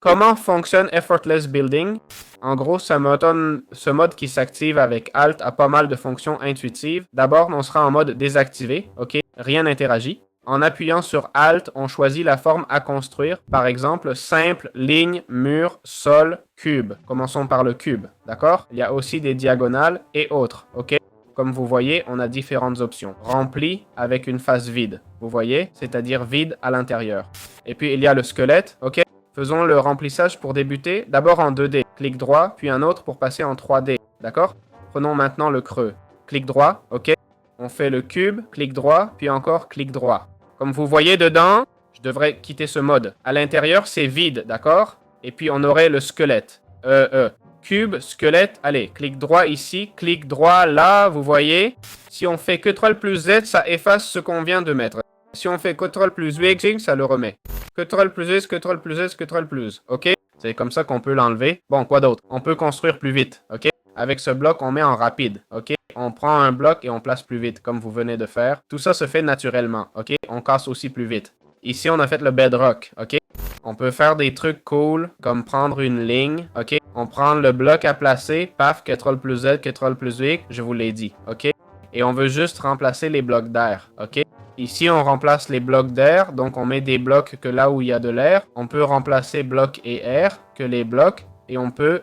Comment fonctionne Effortless Building? En gros, ce mode qui s'active avec Alt a pas mal de fonctions intuitives. D'abord, on sera en mode désactivé, ok? Rien n'interagit. En appuyant sur Alt, on choisit la forme à construire. Par exemple, simple, ligne, mur, sol, cube. Commençons par le cube, d'accord? Il y a aussi des diagonales et autres, ok? Comme vous voyez, on a différentes options. Rempli avec une face vide, vous voyez? C'est-à-dire vide à l'intérieur. Et puis, il y a le squelette, ok? Faisons le remplissage pour débuter. D'abord en 2D. Clic droit, puis un autre pour passer en 3D. D'accord? Prenons maintenant le creux. Clic droit, ok? On fait le cube, clic droit, puis encore clic droit. Comme vous voyez dedans, je devrais quitter ce mode. À l'intérieur, c'est vide, d'accord? Et puis on aurait le squelette. Cube, squelette, allez, clic droit ici, clic droit là, vous voyez? Si on fait CTRL plus Z, ça efface ce qu'on vient de mettre. Si on fait CTRL plus V, ça le remet. CTRL plus S, CTRL plus S, CTRL plus, ok? C'est comme ça qu'on peut l'enlever. Bon, quoi d'autre? On peut construire plus vite, ok? Avec ce bloc, on met en rapide, ok? On prend un bloc et on place plus vite, comme vous venez de faire. Tout ça se fait naturellement, ok? On casse aussi plus vite. Ici, on a fait le bedrock, ok? On peut faire des trucs cool, comme prendre une ligne, ok? On prend le bloc à placer, paf, CTRL plus Z, CTRL plus V, je vous l'ai dit, ok? Et on veut juste remplacer les blocs d'air, ok? Ici, on remplace les blocs d'air, donc on met des blocs que là où il y a de l'air. On peut remplacer bloc et air, que les blocs, et on peut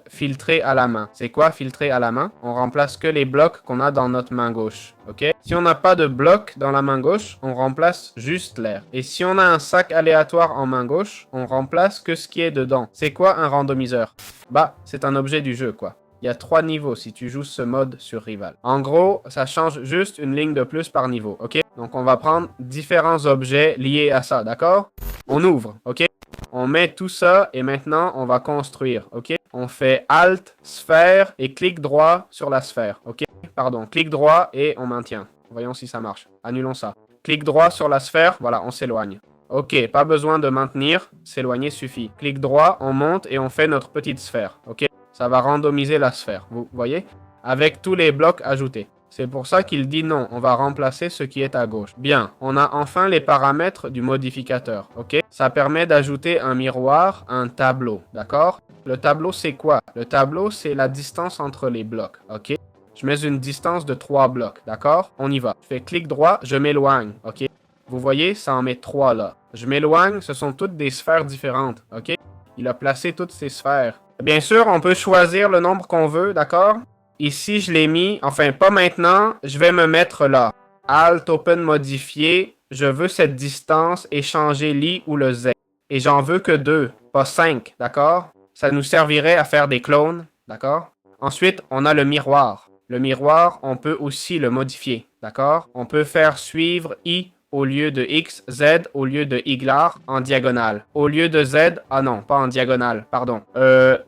filtrer à la main. C'est quoi filtrer à la main? On remplace que les blocs qu'on a dans notre main gauche, ok? Si on n'a pas de bloc dans la main gauche, on remplace juste l'air. Et si on a un sac aléatoire en main gauche, on remplace que ce qui est dedans. C'est quoi un randomiseur? Bah, c'est un objet du jeu, quoi. Il y a 3 niveaux si tu joues ce mode sur Rival. En gros, ça change juste une ligne de plus par niveau, ok? Donc, on va prendre différents objets liés à ça, d'accord? On ouvre, ok? On met tout ça et maintenant, on va construire, ok? On fait Alt, sphère et clic droit sur la sphère, ok? Pardon, clic droit et on maintient. Voyons si ça marche. Annulons ça. Clic droit sur la sphère, voilà, on s'éloigne. Ok, pas besoin de maintenir, s'éloigner suffit. Clic droit, on monte et on fait notre petite sphère, ok? Ça va randomiser la sphère, vous voyez? Avec tous les blocs ajoutés. C'est pour ça qu'il dit non, on va remplacer ce qui est à gauche. Bien, on a enfin les paramètres du modificateur, ok? Ça permet d'ajouter un miroir, un tableau, d'accord? Le tableau, c'est quoi? Le tableau, c'est la distance entre les blocs, ok? Je mets une distance de 3 blocs, d'accord? On y va. Je fais clic droit, je m'éloigne, ok? Vous voyez, ça en met 3 là. Je m'éloigne, ce sont toutes des sphères différentes, ok? Il a placé toutes ces sphères. Bien sûr, on peut choisir le nombre qu'on veut, d'accord? Ici, je l'ai mis, enfin pas maintenant, je vais me mettre là. Alt, Open, modifier, je veux cette distance et changer l'I ou le Z. Et j'en veux que 2, pas 5, d'accord? Ça nous servirait à faire des clones, d'accord? Ensuite, on a le miroir. Le miroir, on peut aussi le modifier, d'accord? On peut faire suivre I au lieu de X, Z au lieu de Y en diagonale. Au lieu de Z, ah non, pas en diagonale, pardon.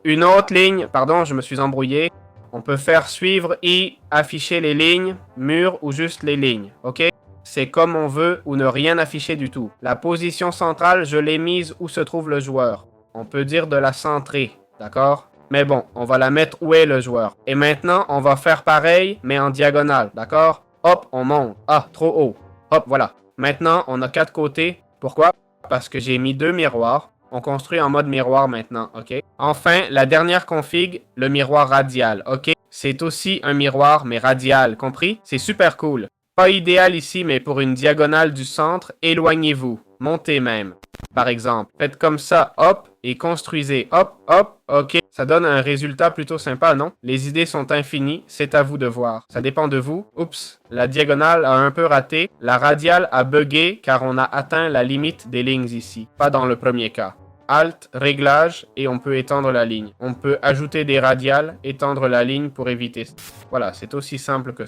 Une autre ligne, pardon, je me suis embrouillé. On peut faire suivre I, afficher les lignes, mur ou juste les lignes, ok? C'est comme on veut ou ne rien afficher du tout. La position centrale, je l'ai mise où se trouve le joueur. On peut dire de la centrer, d'accord? Mais bon, on va la mettre où est le joueur. Et maintenant, on va faire pareil, mais en diagonale, d'accord? Hop, on monte. Ah, trop haut. Hop, voilà. Maintenant, on a 4 côtés. Pourquoi? Parce que j'ai mis 2 miroirs. On construit en mode miroir maintenant, ok? Enfin, la dernière config, le miroir radial, ok? C'est aussi un miroir, mais radial, compris? C'est super cool. Pas idéal ici, mais pour une diagonale du centre, éloignez-vous. Montez même. Par exemple, faites comme ça, hop, et construisez, hop, hop, ok. Ça donne un résultat plutôt sympa, non? Les idées sont infinies, c'est à vous de voir. Ça dépend de vous. Oups, la diagonale a un peu raté. La radiale a bugué car on a atteint la limite des lignes ici. Pas dans le premier cas. Alt, réglage, et on peut étendre la ligne. On peut ajouter des radiales, étendre la ligne pour éviter. Voilà, c'est aussi simple que ça.